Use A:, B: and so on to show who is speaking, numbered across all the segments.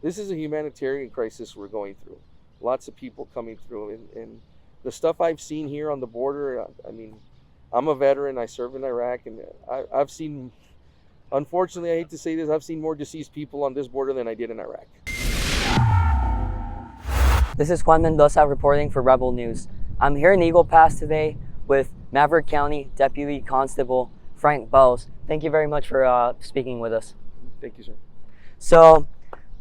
A: this is a humanitarian crisis we're going through. Lots of people coming through, and the stuff I've seen here on the border. I mean, I'm a veteran. I served in Iraq, and I've seen. Unfortunately, I hate to say this, I've seen more deceased people on this border than I did in Iraq.
B: This is Juan Mendoza reporting for Rebel News. I'm here in Eagle Pass today with Maverick County Deputy Constable Frank Bowes. Thank you very much for speaking with us.
A: Thank you, sir.
B: So,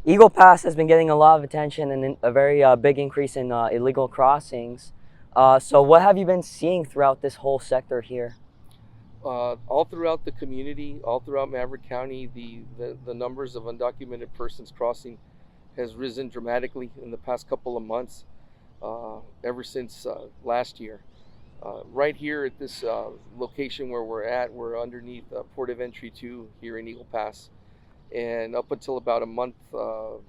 B: Eagle Pass has been getting a lot of attention and a very big increase in illegal crossings. So what have you been seeing throughout this whole sector here?
A: All throughout the community, all throughout Maverick County, the numbers of undocumented persons crossing has risen dramatically in the past couple of months, ever since last year. Right here at this location where we're underneath Port of Entry 2 here in Eagle Pass. And up until about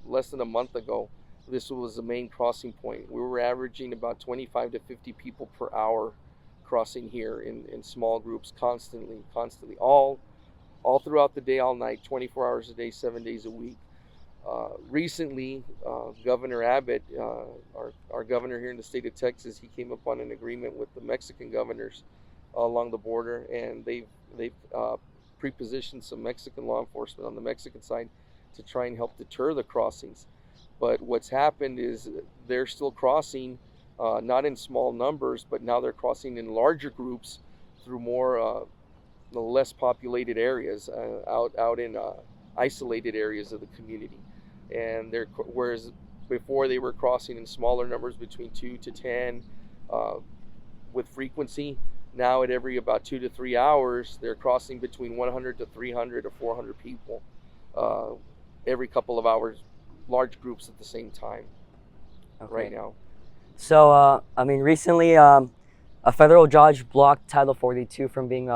A: less than a month ago, this was the main crossing point. We were averaging about 25 to 50 people per hour crossing here in small groups constantly, all throughout the day, all night, 24 hours a day, 7 days a week. Recently, Governor Abbott, our governor here in the state of Texas, he came upon an agreement with the Mexican governors along the border, and they've pre-positioned some Mexican law enforcement on the Mexican side to try and help deter the crossings. But what's happened is they're still crossing, not in small numbers, but now they're crossing in larger groups through more less populated areas, out in isolated areas of the community. And whereas before they were crossing in smaller numbers between 2 to 10 with frequency, now at every about 2 to 3 hours they're crossing between 100 to 300 or 400 people every couple of hours, large groups at the same time. Okay. Right now.
B: So recently a federal judge blocked Title 42 from being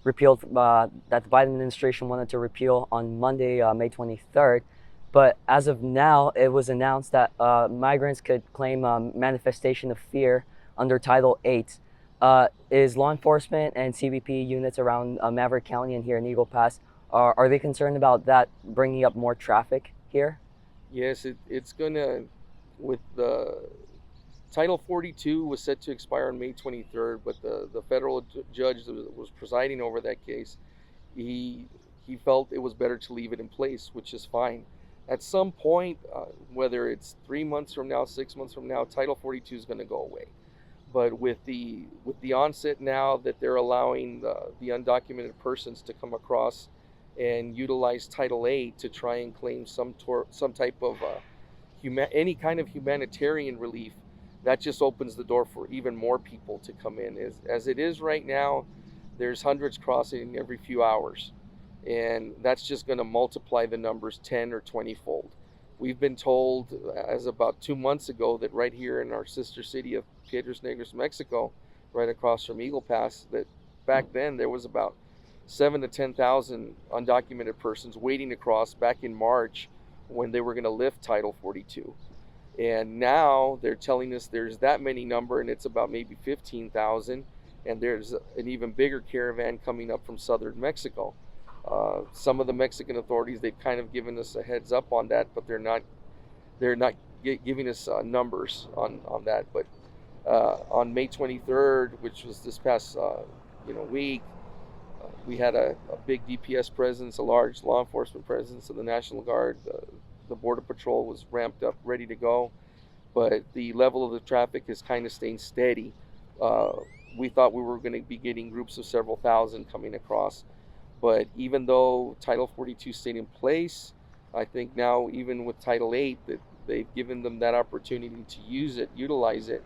B: repealed, that the Biden administration wanted to repeal on Monday, May 23rd. But as of now, it was announced that migrants could claim manifestation of fear under Title 8. Is law enforcement and CBP units around Maverick County and here in Eagle Pass, are they concerned about that bringing up more traffic here?
A: Yes, it's gonna, with the Title 42 was set to expire on May 23rd, but the federal judge that was presiding over that case, he felt it was better to leave it in place, which is fine. At some point, whether it's 3 months from now, 6 months from now, Title 42 is going to go away. But with the onset now that they're allowing the undocumented persons to come across and utilize Title 8 to try and claim some type of any kind of humanitarian relief, that just opens the door for even more people to come in. As it is right now, there's hundreds crossing every few hours. And that's just going to multiply the numbers 10 or 20 fold. We've been told as about 2 months ago that right here in our sister city of Piedras Negras, Mexico, right across from Eagle Pass, that back then there was about 7,000 to 10,000 undocumented persons waiting to cross back in March when they were going to lift Title 42. And now they're telling us there's that many number, and it's about maybe 15,000, and there's an even bigger caravan coming up from southern Mexico. Some of the Mexican authorities, they've kind of given us a heads up on that, but they're not giving us numbers on that. But on May 23rd, which was this past week, we had a big DPS presence, a large law enforcement presence of the National Guard. The Border Patrol was ramped up, ready to go, but the level of the traffic is kind of staying steady. We thought we were going to be getting groups of several thousand coming across. But even though Title 42 stayed in place, I think now even with Title 8, that they've given them that opportunity to utilize it,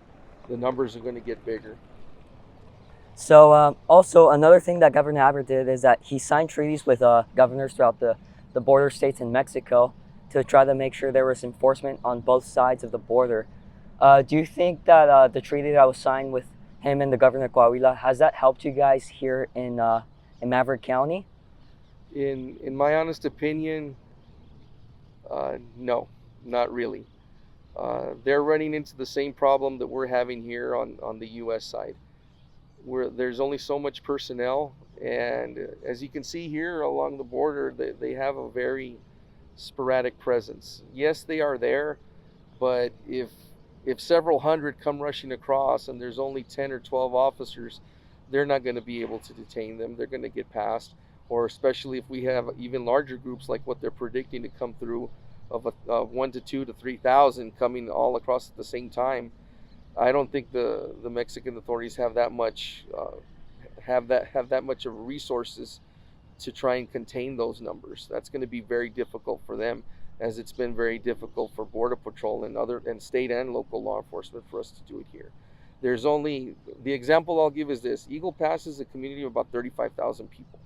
A: the numbers are going to get bigger.
B: So also another thing that Governor Abbott did is that he signed treaties with governors throughout the border states in Mexico to try to make sure there was enforcement on both sides of the border. Do you think that the treaty that was signed with him and the governor of Coahuila, has that helped you guys here in Maverick County?
A: In my honest opinion, no, not really. They're running into the same problem that we're having here on the U.S. side, where there's only so much personnel, and as you can see here along the border, they have a very sporadic presence. Yes, they are there, but if several hundred come rushing across and there's only 10 or 12 officers, they're not going to be able to detain them. They're going to get past. Or especially if we have even larger groups like what they're predicting to come through of 1 to 2 to 3,000 coming all across at the same time, I don't think the Mexican authorities have that much of resources to try and contain those numbers. That's going to be very difficult for them, as it's been very difficult for Border Patrol and state and local law enforcement for us to do it here. There's only, the example I'll give is this: Eagle Pass is a community of about 35,000 people.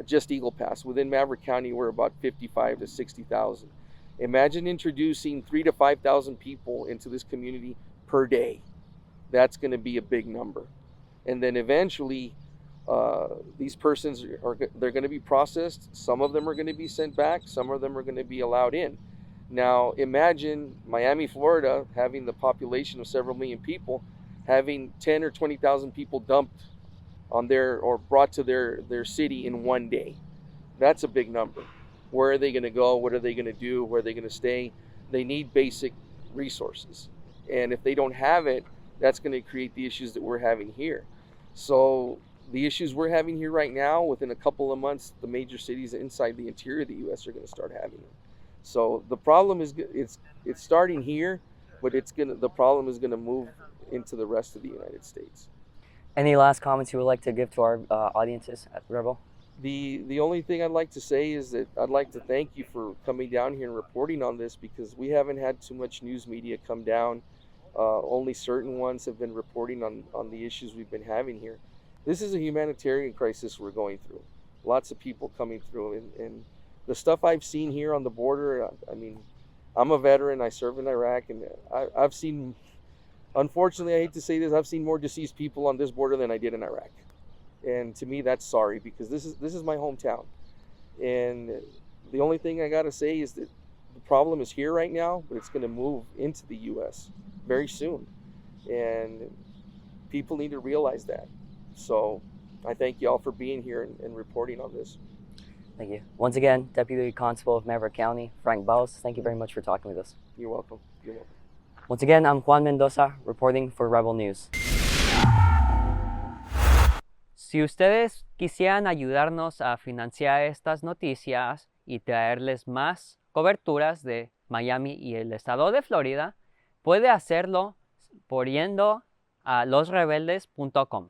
A: Just Eagle Pass. Within Maverick County, we're about 55 to 60,000. Imagine introducing 3,000 to 5,000 people into this community per day. That's going to be a big number. And then eventually, these persons they're going to be processed. Some of them are going to be sent back. Some of them are going to be allowed in. Now, imagine Miami, Florida, having the population of several million people, having 10 or 20,000 people dumped on or brought to their city in one day. That's a big number. Where are they going to go? What are they going to do? Where are they going to stay? They need basic resources. And if they don't have it, that's going to create the issues that we're having here. So the issues we're having here right now, within a couple of months, the major cities inside the interior of the U.S. are going to start having it. So the problem is, it's starting here, but the problem is going to move into the rest of the United States.
B: Any last comments you would like to give to our audiences at Rebel?
A: The only thing I'd like to say is that I'd like to thank you for coming down here and reporting on this, because we haven't had too much news media come down. Only certain ones have been reporting on the issues we've been having here. This is a humanitarian crisis we're going through. Lots of people coming through, and the stuff I've seen here on the border, I mean, I'm a veteran, I served in Iraq, and I've seen, unfortunately, I hate to say this, I've seen more deceased people on this border than I did in Iraq. And to me, that's sorry, because this is my hometown. And the only thing I gotta say is that the problem is here right now, but it's gonna move into the U.S. very soon. And people need to realize that. So I thank you all for being here and reporting on this.
B: Thank you. Once again, Deputy Constable of Maverick County, Frank Baus, thank you very much for talking with us.
A: You're welcome. You're welcome.
B: Once again, I'm Juan Mendoza, reporting for Rebel News.
C: Si ustedes quisieran ayudarnos a financiar estas noticias y traerles más coberturas de Miami y el estado de Florida, puede hacerlo por yendo a losrebeldes.com.